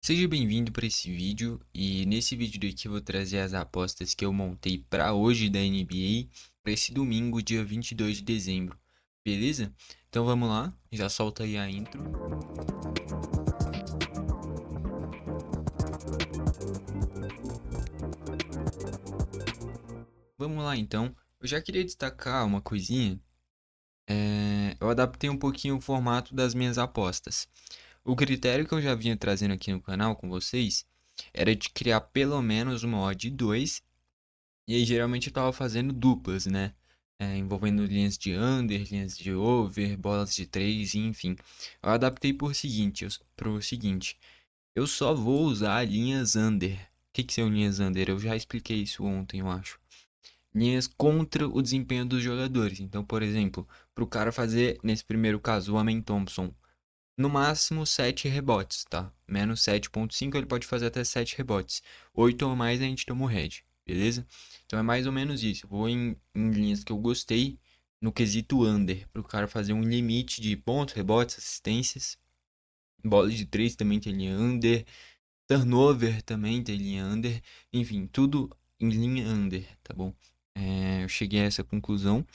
Seja bem-vindo para esse vídeo e nesse vídeo daqui eu vou trazer as apostas que eu montei para hoje da NBA para esse domingo, dia 22 de dezembro, beleza? Então vamos lá, já solta aí a intro. Vamos lá então, eu já queria destacar uma coisinha, eu adaptei um pouquinho o formato das minhas apostas. O critério que eu já vinha trazendo aqui no canal com vocês era de criar pelo menos uma odd de 2. E aí geralmente eu tava fazendo duplas, né? Envolvendo linhas de under, linhas de over, bolas de 3, enfim. Eu adaptei pro seguinte, eu só vou usar linhas under. O que que são linhas under? Eu já expliquei isso ontem, eu acho. Linhas contra o desempenho dos jogadores. Então, por exemplo, para o cara fazer, nesse primeiro caso, o Amen Thompson, no máximo 7 rebotes, tá? Menos 7,5 ele pode fazer até 7 rebotes. 8 ou mais a gente toma o head, beleza? Então é mais ou menos isso. Eu vou em linhas que eu gostei no quesito under, para o cara fazer um limite de pontos, rebotes, assistências. Bola de 3 também tem linha under. Turnover também tem linha under. Enfim, tudo em linha under, tá bom? Eu cheguei a essa conclusão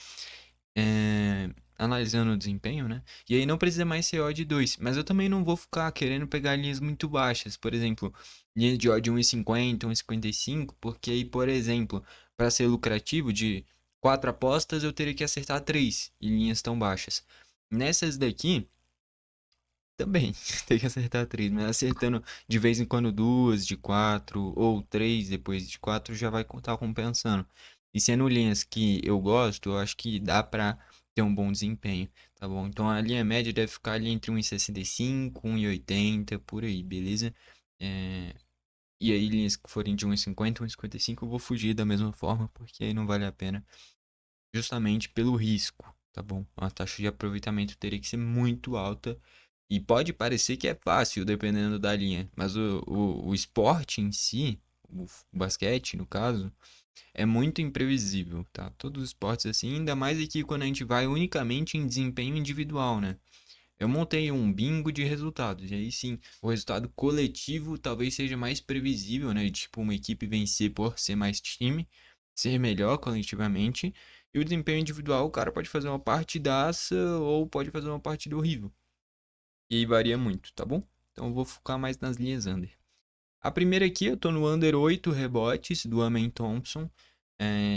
analisando o desempenho, né? E aí não precisa mais ser odd 2, mas eu também não vou ficar querendo pegar linhas muito baixas, por exemplo, linhas de odd 1,50, 1,55, porque aí, por exemplo, para ser lucrativo de 4 apostas eu teria que acertar 3 em linhas tão baixas. Nessas daqui, também tem que acertar 3, mas acertando de vez em quando duas de 4 ou 3 depois de 4 já vai estar compensando. E sendo linhas que eu gosto, eu acho que dá pra ter um bom desempenho, tá bom? Então a linha média deve ficar ali entre 1,65, 1,80, por aí, beleza? É, E aí linhas que forem de 1,50, 1,55 eu vou fugir da mesma forma, porque aí não vale a pena, justamente pelo risco, tá bom? A taxa de aproveitamento teria que ser muito alta e pode parecer que é fácil, dependendo da linha, mas o esporte em si, o basquete no caso, é muito imprevisível, tá? Todos os esportes assim, ainda mais aqui quando a gente vai unicamente em desempenho individual, né? Eu montei um bingo de resultados, e aí sim, o resultado coletivo talvez seja mais previsível, né? Tipo, uma equipe vencer por ser mais time, ser melhor coletivamente, e o desempenho individual, o cara pode fazer uma partidaça ou pode fazer uma partida horrível. E aí varia muito, tá bom? Então eu vou focar mais nas linhas under. A primeira aqui, eu tô no under 8 rebotes do Amen Thompson.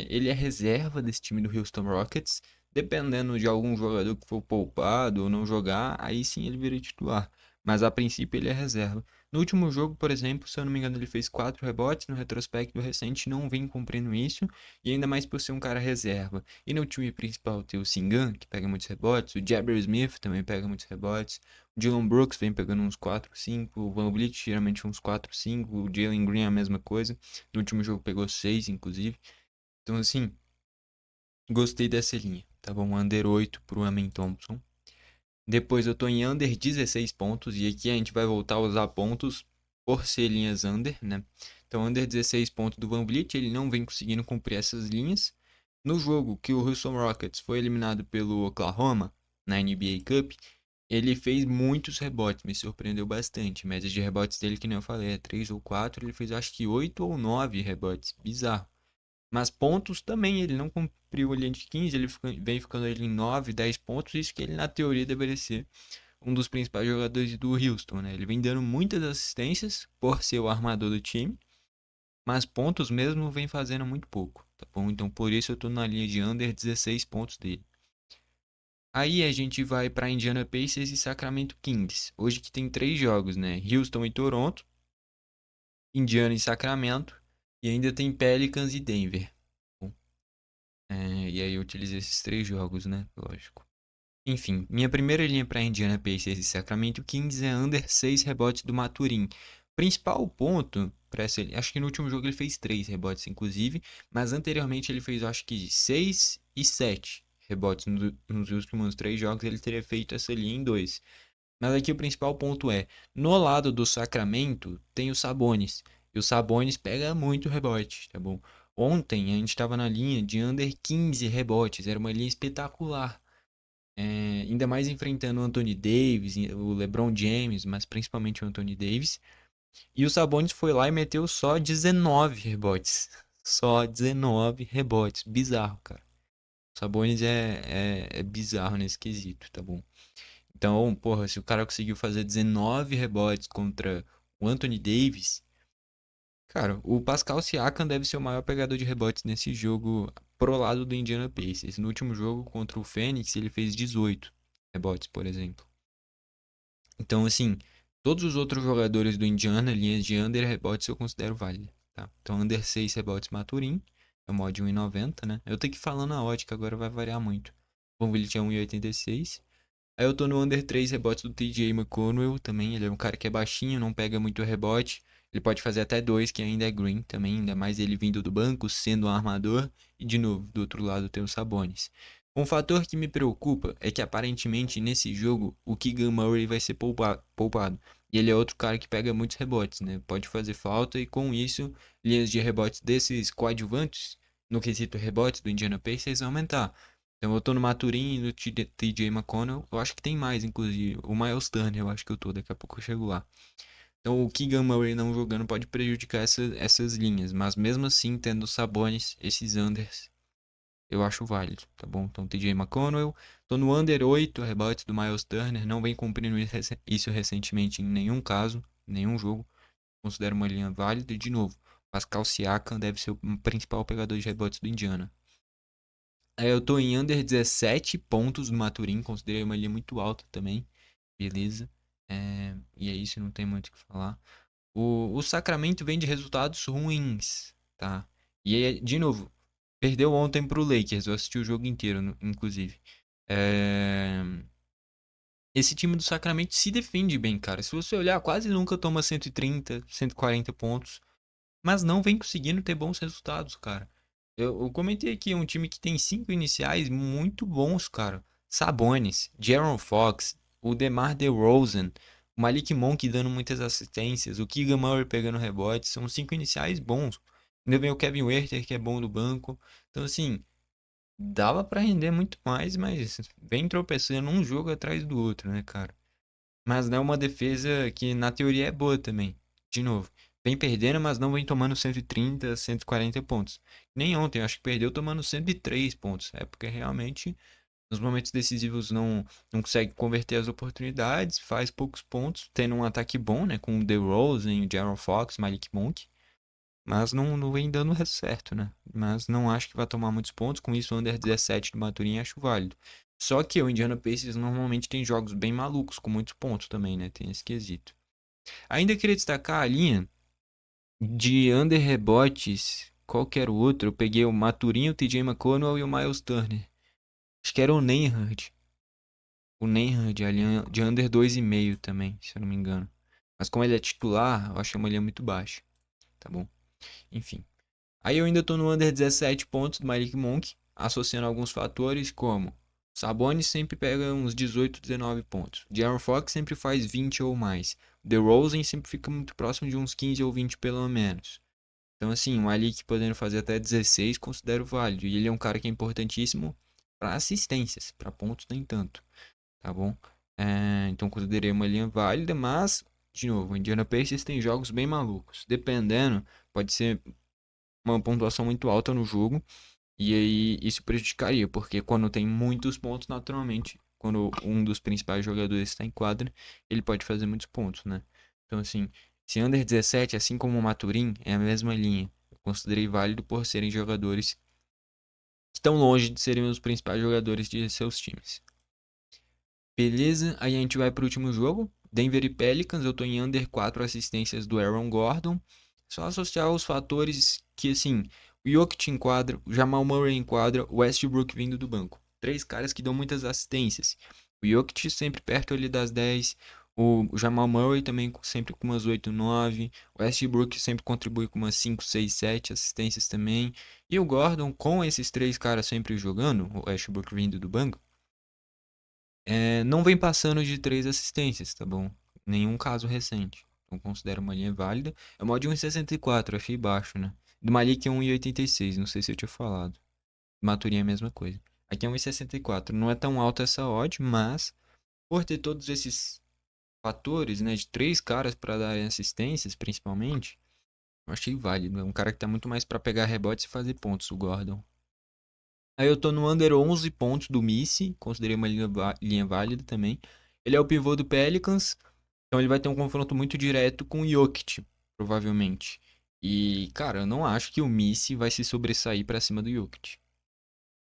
Ele é reserva desse time do Houston Rockets. Dependendo de algum jogador que for poupado ou não jogar, aí sim ele vira titular. Mas a princípio ele é reserva. No último jogo, por exemplo, se eu não me engano, ele fez 4 rebotes. No retrospecto recente, não vem cumprindo isso. E ainda mais por ser um cara reserva. E no time principal tem o Singan, que pega muitos rebotes. O Jabber Smith também pega muitos rebotes. O Dylan Brooks vem pegando uns 4, 5. O Van Vliet geralmente uns 4, 5. O Jalen Green a mesma coisa. No último jogo pegou 6, inclusive. Então, assim, gostei dessa linha. Tá bom? Under 8 pro Amen Thompson. Depois eu tô em under 16 pontos. E aqui a gente vai voltar a usar pontos por ser linhas under, né? Então, under 16 pontos do Van Vliet. Ele não vem conseguindo cumprir essas linhas. No jogo que o Houston Rockets foi eliminado pelo Oklahoma na NBA Cup, ele fez muitos rebotes, me surpreendeu bastante. Média de rebotes dele, que nem eu falei, é 3 ou 4. Ele fez acho que 8 ou 9 rebotes. Bizarro. Mas pontos também, ele não cumpriu a linha de 15, vem ficando ele em 9, 10 pontos. Isso que ele, na teoria, deveria ser um dos principais jogadores do Houston, né? Ele vem dando muitas assistências por ser o armador do time, mas pontos mesmo vem fazendo muito pouco, tá bom? Então por isso eu tô na linha de under 16 pontos dele. Aí a gente vai para Indiana Pacers e Sacramento Kings. Hoje que tem 3 jogos, né? Houston e Toronto, Indiana e Sacramento, e ainda tem Pelicans e Denver. Bom, e aí eu utilizei esses 3 jogos, né? Lógico. Enfim, minha primeira linha para Indiana Pacers e Sacramento Kings é under 6 rebotes do Maturin. Principal ponto para essa, acho que no último jogo ele fez 3 rebotes inclusive, mas anteriormente ele fez acho que 6 e 7 rebotes nos últimos 3 jogos, ele teria feito essa linha em 2. Mas aqui o principal ponto é, no lado do Sacramento tem o Sabonis, e o Sabonis pega muito rebote, tá bom? Ontem a gente estava na linha de under 15 rebotes, era uma linha espetacular. Ainda mais enfrentando o Anthony Davis, o LeBron James, mas principalmente o Anthony Davis. E o Sabonis foi lá e meteu só 19 rebotes. Só 19 rebotes. Bizarro, cara. O Sabonis é bizarro nesse quesito, tá bom? Então, porra, se o cara conseguiu fazer 19 rebotes contra o Anthony Davis, cara, o Pascal Siakam deve ser o maior pegador de rebotes nesse jogo pro lado do Indiana Pacers. No último jogo contra o Phoenix, ele fez 18 rebotes, por exemplo. Então, assim, todos os outros jogadores do Indiana, linhas de under rebotes, eu considero válida, tá? Então, under 6 rebotes Maturin, é o mod 1,90, né? Eu tenho que ir falando a ótica, agora vai variar muito. O Vliet é 1,86. Aí eu tô no under 3 rebotes do TJ McConnell também. Ele é um cara que é baixinho, não pega muito rebote. Ele pode fazer até dois, que ainda é green também, ainda mais ele vindo do banco, sendo um armador. E de novo, do outro lado tem o Sabonis. Um fator que me preocupa é que aparentemente nesse jogo o Keegan Murray vai ser poupado. E ele é outro cara que pega muitos rebotes, né? Pode fazer falta e com isso, linhas de rebotes desses coadjuvantes, no quesito rebotes do Indiana Pacers, vão aumentar. Então eu tô no Maturin e no TJ McConnell. Eu acho que tem mais, inclusive. O Miles Turner, eu acho que eu tô. Daqui a pouco eu chego lá. Então o Keegan Murray não jogando pode prejudicar essas linhas. Mas mesmo assim, tendo Sabonis, esses unders, eu acho válido, tá bom? Então TJ McConnell. Tô no under 8 rebotes do Miles Turner. Não vem cumprindo isso recentemente em nenhum caso, nenhum jogo. Considero uma linha válida. E de novo, Pascal Siakam deve ser o principal pegador de rebotes do Indiana. Eu tô em under 17 pontos do Maturin, considerei uma linha muito alta também. Beleza. E é isso, não tem muito o que falar. O Sacramento vem de resultados ruins, tá? E aí, de novo, perdeu ontem pro Lakers, eu assisti o jogo inteiro, inclusive. É, Esse time do Sacramento se defende bem, cara. Se você olhar, quase nunca toma 130, 140 pontos, mas não vem conseguindo ter bons resultados, cara. Eu comentei aqui, um time que tem cinco iniciais muito bons, cara. Sabonis, Jaron Fox, o DeMar DeRozan, o Malik Monk dando muitas assistências, o Keegan Murray pegando rebotes, são cinco iniciais bons. Ainda vem o Kevin Huerter, que é bom no banco. Então, assim, dava pra render muito mais, mas vem tropeçando um jogo atrás do outro, né, cara? Mas não é uma defesa que na teoria é boa também. De novo, vem perdendo, mas não vem tomando 130, 140 pontos. Nem ontem, eu acho que perdeu tomando 103 pontos. É porque realmente nos momentos decisivos não consegue converter as oportunidades, faz poucos pontos, tendo um ataque bom, né? Com o DeRozan, o Jaron Fox, Malik Monk. Mas não vem dando certo, né? Mas não acho que vai tomar muitos pontos. Com isso, o under 17 do Maturin acho válido. Só que o Indiana Pacers normalmente tem jogos bem malucos, com muitos pontos também, né? Tem esse quesito. Ainda queria destacar a linha de under rebotes. Qual que era o outro? Eu peguei o Maturin, o TJ McConnell e o Miles Turner. Acho que era o Nembhard. O Nembhard, a linha de under 2,5 também, se eu não me engano. Mas como ele é titular, eu achei uma linha muito baixa. Tá bom? Enfim. Aí eu ainda tô no under 17 pontos do Malik Monk, associando alguns fatores como Sabonis sempre pega uns 18, 19 pontos. De'Aaron Fox sempre faz 20 ou mais. DeRozan sempre fica muito próximo de uns 15 ou 20 pelo menos. Então assim, o Malik podendo fazer até 16 considero válido. E ele é um cara que é importantíssimo para assistências, para pontos nem tanto, tá bom? Então considerei uma linha válida, mas de novo, o Indiana Pacers tem jogos bem malucos. Dependendo, pode ser uma pontuação muito alta no jogo. E aí isso prejudicaria, porque quando tem muitos pontos, naturalmente, quando um dos principais jogadores está em quadra, ele pode fazer muitos pontos, né? Então, assim, se under 17, assim como o Maturin, é a mesma linha. Eu considerei válido por serem jogadores que estão longe de serem os principais jogadores de seus times. Beleza, aí a gente vai para o último jogo. Denver e Pelicans, eu tô em under 4 assistências do Aaron Gordon. Só associar os fatores que, assim, o Jokic em quadra, o Jamal Murray em quadra, o Westbrook vindo do banco. Três caras que dão muitas assistências. O Jokic sempre perto ali das 10. O Jamal Murray também sempre com umas 8, 9. O Westbrook sempre contribui com umas 5, 6, 7 assistências também. E o Gordon, com esses três caras sempre jogando, o Westbrook vindo do banco, não vem passando de três assistências, tá bom? Nenhum caso recente. Então considero uma linha válida. É uma de 1,64, achei baixo, né? Do Malik é 1,86, não sei se eu tinha falado. Maturinha é a mesma coisa. Aqui é 1,64. Não é tão alta essa odd, mas por ter todos esses fatores, né, de 3 caras para darem assistências, principalmente, eu achei válido. É um cara que tá muito mais para pegar rebotes e fazer pontos, o Gordon. Aí eu tô no under 11 pontos do Missy, considerei uma linha válida também. Ele é o pivô do Pelicans, então ele vai ter um confronto muito direto com o Jokic, provavelmente. E, cara, eu não acho que o Missy vai se sobressair pra cima do Jokic,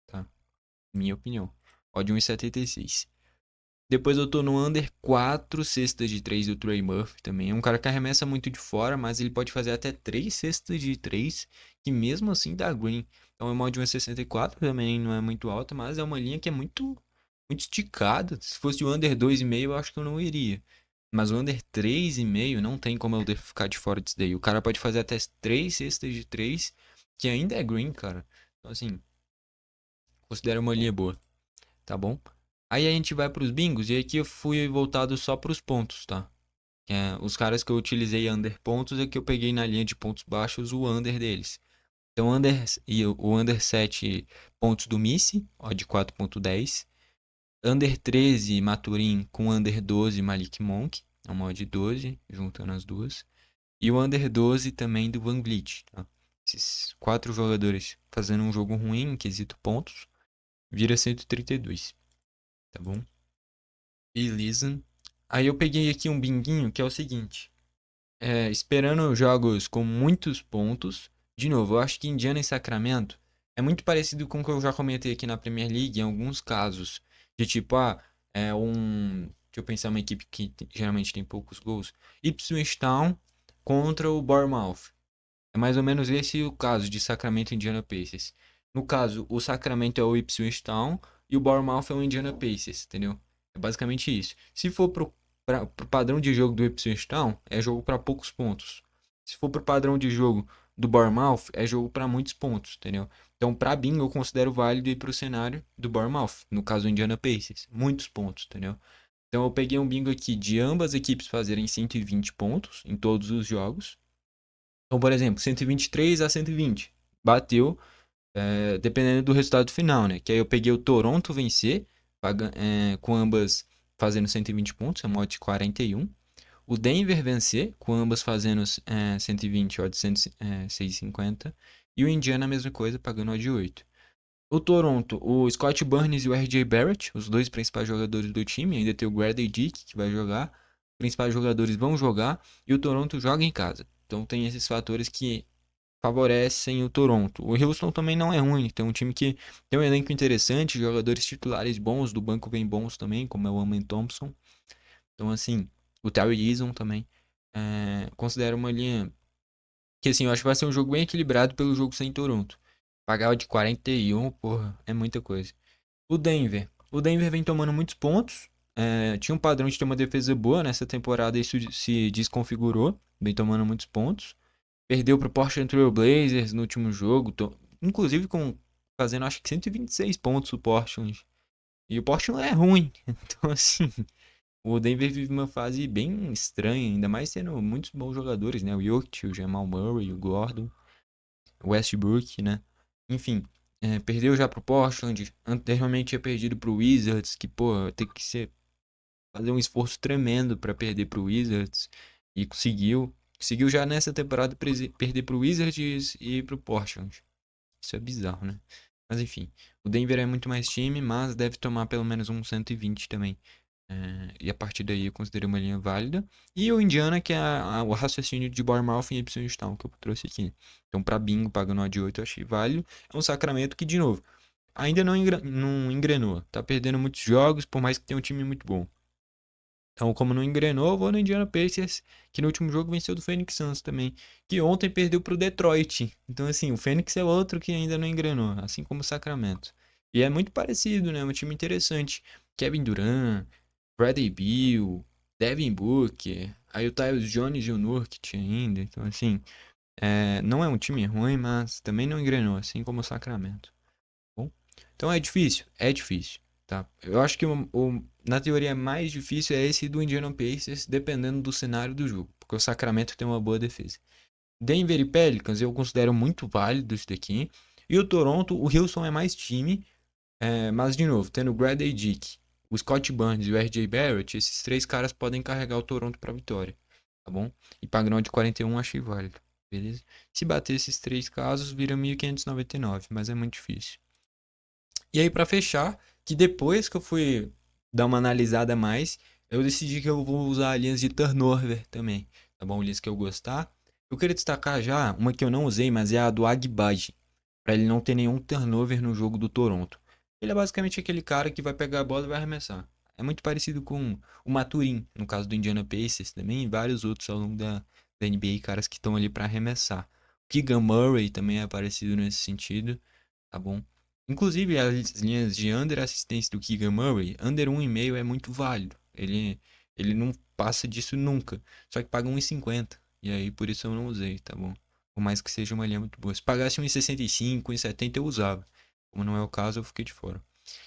tá? Minha opinião. Odd 1,76. Depois eu tô no under 4 cestas de 3 do Trey Murphy também. É um cara que arremessa muito de fora, mas ele pode fazer até 3 cestas de 3, que mesmo assim dá green. Então é uma de 1,64 também, não é muito alta, mas é uma linha que é muito esticada. Se fosse o under 2,5, eu acho que eu não iria. Mas o under 3,5 não tem como eu ficar de fora disso daí. O cara pode fazer até 3 cestas de 3, que ainda é green, cara. Então assim, considero uma linha boa, tá bom? Aí a gente vai para os bingos e aqui eu fui voltado só para os pontos, tá? Os caras que eu utilizei under pontos é que eu peguei na linha de pontos baixos o under deles. Então o under 7 pontos do Missy, ó, de 4,10. Under 13 Maturin com under 12 Malik Monk, é uma odd 12, juntando as duas. E o under 12 também do Van Vliet, tá? Esses 4 jogadores fazendo um jogo ruim em quesito pontos, vira 132, tá bom? Beleza. Aí eu peguei aqui um binguinho que é o seguinte. Esperando jogos com muitos pontos. De novo, eu acho que Indiana e Sacramento é muito parecido com o que eu já comentei aqui na Premier League em alguns casos. De tipo, Deixa eu pensar uma equipe que geralmente tem poucos gols. Ipswich Town contra o Bournemouth. É mais ou menos esse o caso de Sacramento e Indiana Pacers. No caso, o Sacramento é o Ipswich Town e o Bournemouth é o Indiana Pacers, entendeu? É basicamente isso. Se for pro padrão de jogo do Ipswich Town, é jogo para poucos pontos. Se for pro padrão de jogo do Bournemouth, é jogo para muitos pontos, entendeu? Então, para bingo, eu considero válido ir pro cenário do Bournemouth, no caso do Indiana Pacers. Muitos pontos, entendeu? Então, eu peguei um bingo aqui de ambas equipes fazerem 120 pontos em todos os jogos. Então, por exemplo, 123 a 120. Bateu, dependendo do resultado final, né? Que aí eu peguei o Toronto vencer, com ambas fazendo 120 pontos, é uma odd de 41. O Denver vencer, com ambas fazendo 120, odd de 6,50. E o Indiana a mesma coisa, pagando odd de 8. O Toronto, o Scott Burns e o RJ Barrett, os dois principais jogadores do time. Ainda tem o Grady Dick, que vai jogar. Os principais jogadores vão jogar. E o Toronto joga em casa. Então tem esses fatores que favorecem o Toronto. O Houston também não é ruim, tem um time que tem um elenco interessante, jogadores titulares bons, do banco vem bons também, como é o Amen Thompson. Então, assim, o Terry Eason também. Considero uma linha que, assim, eu acho que vai ser um jogo bem equilibrado pelo jogo sem Toronto. Pagar o de 41, porra, é muita coisa. O Denver. O Denver vem tomando muitos pontos. Tinha um padrão de ter uma defesa boa nessa temporada, isso se desconfigurou. Vem tomando muitos pontos. Perdeu pro Portland Trail Blazers no último jogo. Inclusive fazendo acho que 126 pontos o Portland. E o Portland é ruim. Então, assim, o Denver vive uma fase bem estranha, ainda mais tendo muitos bons jogadores, né? O Jokic, o Jamal Murray, o Gordon, o Westbrook, né? Enfim, perdeu já pro Portland. Anteriormente tinha perdido pro Wizards, que, pô, tem que fazer um esforço tremendo para perder pro Wizards. E conseguiu. Conseguiu já nessa temporada perder pro Wizards e pro Portland. Isso é bizarro, né? Mas enfim, o Denver é muito mais time, mas deve tomar pelo menos um 120 também. E a partir daí eu considero uma linha válida. E o Indiana, que é o raciocínio de Bournemouth e Ipswich Town, que eu trouxe aqui. Então, para bingo, pagando a de 8, eu achei válido. É um Sacramento que, de novo, ainda não engrenou. Tá perdendo muitos jogos, por mais que tenha um time muito bom. Então, como não engrenou, eu vou no Indiana Pacers, que no último jogo venceu do Phoenix Suns também, que ontem perdeu pro Detroit. Então, assim, o Phoenix é outro que ainda não engrenou, assim como o Sacramento. E é muito parecido, né? É um time interessante. Kevin Durant, Bradley Beal, Devin Booker, aí o Tyus Jones e o Nurkic ainda. Então, assim, não é um time ruim, mas também não engrenou, assim como o Sacramento. Bom, então é difícil? É difícil, tá? Eu acho que na teoria mais difícil é esse do Indiana Pacers, dependendo do cenário do jogo, porque o Sacramento tem uma boa defesa. Denver e Pelicans eu considero muito válido isso daqui. E o Toronto, o Houston é mais time, mas de novo, tendo o Grady Dick. o Scott Barnes e o R.J. Barrett, esses três caras podem carregar o Toronto pra vitória, tá bom? E padrão de 41 achei válido, beleza? Se bater esses três casos, vira 1.599, mas é muito difícil. E aí, pra fechar, que depois que eu fui dar uma analisada a mais, eu decidi que eu vou usar linhas de turnover também, tá bom? Linhas que eu gostar. Eu queria destacar já uma que eu não usei, mas é a do Agbaji, para ele não ter nenhum turnover no jogo do Toronto. Ele é basicamente aquele cara que vai pegar a bola e vai arremessar. É muito parecido com o Maturin, no caso do Indiana Pacers também, e vários outros ao longo da NBA, caras que estão ali para arremessar. O Keegan Murray também é parecido nesse sentido, tá bom? Inclusive, as linhas de under assistência do Keegan Murray, under 1,5 é muito válido. Ele não passa disso nunca. Só que paga 1,50. E aí, por isso eu não usei, tá bom? Por mais que seja uma linha muito boa. Se pagasse 1,65, 1,70 eu usava. Como não é o caso, eu fiquei de fora.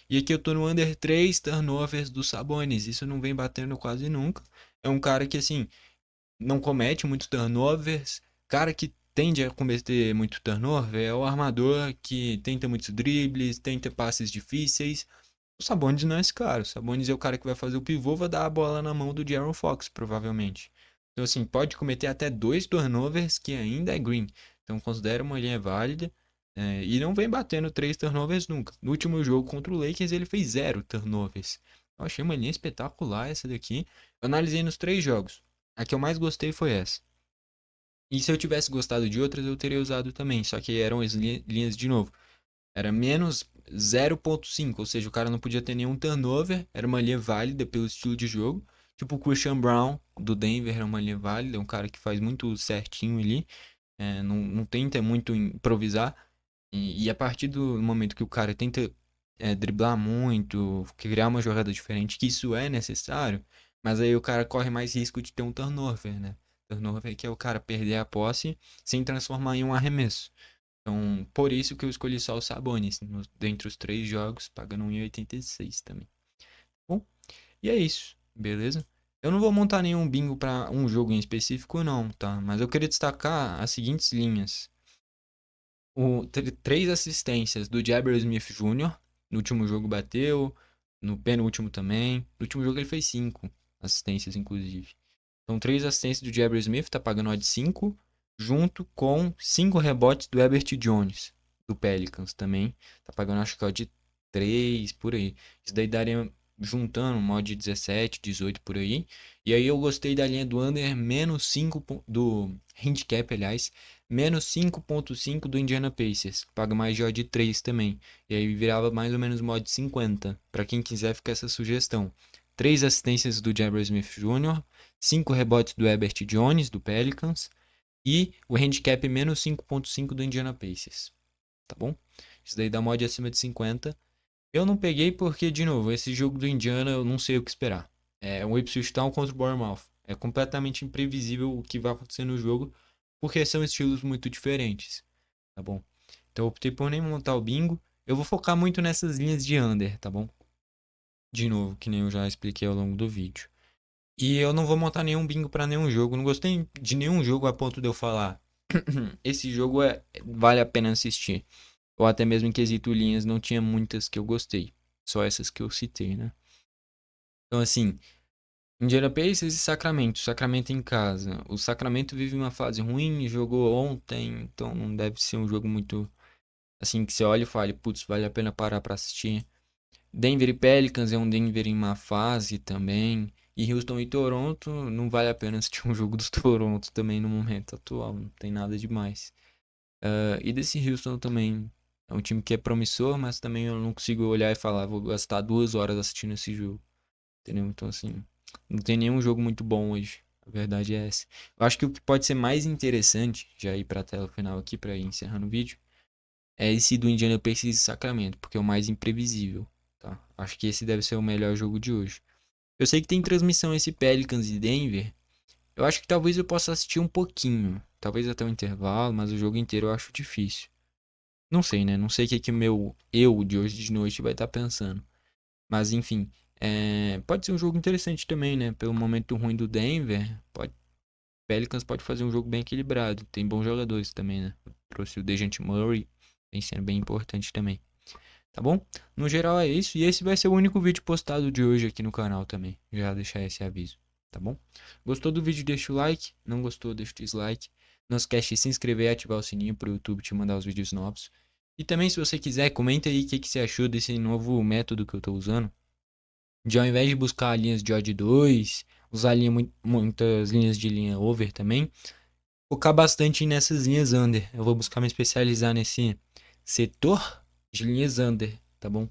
E aqui eu tô no under 3 turnovers do Sabonis. Isso não vem batendo quase nunca. É um cara que, assim, não comete muitos turnovers. Cara que tende a cometer muito turnover é o armador que tenta muitos dribles, tenta passes difíceis. O Sabonis não é esse cara. O Sabonis é o cara que vai fazer o pivô, vai dar a bola na mão do De'Aaron Fox, provavelmente. Então, assim, pode cometer até dois turnovers que ainda é green. Então, considera uma linha válida. E não vem batendo três turnovers nunca. No último jogo contra o Lakers, ele fez zero turnovers. Eu achei uma linha espetacular essa daqui. Eu analisei nos três jogos. A que eu mais gostei foi essa. E se eu tivesse gostado de outras, eu teria usado também. Só que eram as linhas de novo. Era menos 0,5, ou seja, o cara não podia ter nenhum turnover. Era uma linha válida pelo estilo de jogo. Tipo o Christian Brown do Denver era uma linha válida. É um cara que faz muito certinho ali. Não tenta muito improvisar. E a partir do momento que o cara tenta driblar muito, criar uma jogada diferente, que isso é necessário, mas aí o cara corre mais risco de ter um turnover, né? Turnover que é o cara perder a posse sem transformar em um arremesso. Então, por isso que eu escolhi só o Sabonis dentre os três jogos, pagando 1,86 também. Bom, e é isso, beleza? Eu não vou montar nenhum bingo para um jogo em específico, não, tá? Mas eu queria destacar as seguintes linhas. Três assistências do Jabber Smith Jr. No último jogo bateu, no penúltimo também. No último jogo ele fez cinco assistências, inclusive. Então, três assistências do Jabber Smith, tá pagando odd 5, junto com cinco rebotes do Herbert Jones, do Pelicans também. Tá pagando, acho que odd 3, por aí. Isso daí daria, juntando, um odd 17, 18 por aí. E aí eu gostei da linha do under, menos 5, do handicap, aliás, menos 5,5 do Indiana Pacers. Paga mais de odd 3 também. E aí virava mais ou menos mod 50. Para quem quiser, fica essa sugestão. Três assistências do Jabber Smith Jr., 5 rebotes do Herbert Jones, do Pelicans, e o handicap menos 5,5 do Indiana Pacers. Tá bom? Isso daí dá mod acima de 50. Eu não peguei porque, de novo, esse jogo do Indiana eu não sei o que esperar. É um Ipswich Town contra o Bournemouth. É completamente imprevisível o que vai acontecer no jogo, porque são estilos muito diferentes. Tá bom? Então eu optei por nem montar o bingo. Eu vou focar muito nessas linhas de under, tá bom? De novo, que nem eu já expliquei ao longo do vídeo. E eu não vou montar nenhum bingo para nenhum jogo. Não gostei de nenhum jogo a ponto de eu falar. Esse jogo vale a pena assistir. Ou até mesmo em quesito linhas, não tinha muitas que eu gostei. Só essas que eu citei, né? Então, assim, Indiana Pacers e Sacramento. Sacramento em casa. O Sacramento vive uma fase ruim, jogou ontem, então não deve ser um jogo muito assim que você olha e fale, putz, vale a pena parar para assistir. Denver e Pelicans é um Denver em má fase também. E Houston e Toronto, não vale a pena assistir um jogo do Toronto também no momento atual, não tem nada demais. E desse Houston também, é um time que é promissor, mas também eu não consigo olhar e falar, vou gastar 2 horas assistindo esse jogo, entendeu? Então assim, não tem nenhum jogo muito bom hoje, a verdade é essa. Eu acho que o que pode ser mais interessante, já ir pra tela final aqui, pra ir encerrando o vídeo, é esse do Indiana Pacers e Sacramento, porque é o mais imprevisível, tá? Acho que esse deve ser o melhor jogo de hoje. Eu sei que tem transmissão esse Pelicans e Denver. Eu acho que talvez eu possa assistir um pouquinho, talvez até um intervalo, mas o jogo inteiro eu acho difícil. Não sei, né? Não sei o que que o meu eu de hoje de noite vai estar pensando. Mas enfim, pode ser um jogo interessante também, né? Pelo momento ruim do Denver, Pelicans pode fazer um jogo bem equilibrado. Tem bons jogadores também, né? Trouxe o Dejounte Murray, vem sendo bem importante também. tá bom? No geral é isso, e esse vai ser o único vídeo postado de hoje aqui no canal também, já deixar esse aviso, tá bom? Gostou do vídeo, deixa o like, não gostou, deixa o dislike. Não esquece de se inscrever e ativar o sininho para o YouTube te mandar os vídeos novos. E também, se você quiser, comenta aí o que você achou desse novo método que eu tô usando. De ao invés de buscar linhas de odd 2, usar muitas linhas de linha over também, focar bastante nessas linhas under. Eu vou buscar me especializar nesse setor de linhas under, tá bom?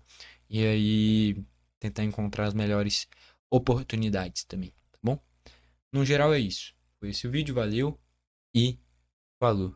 E aí tentar encontrar as melhores oportunidades também, tá bom? No geral é isso. Foi esse o vídeo, valeu e falou.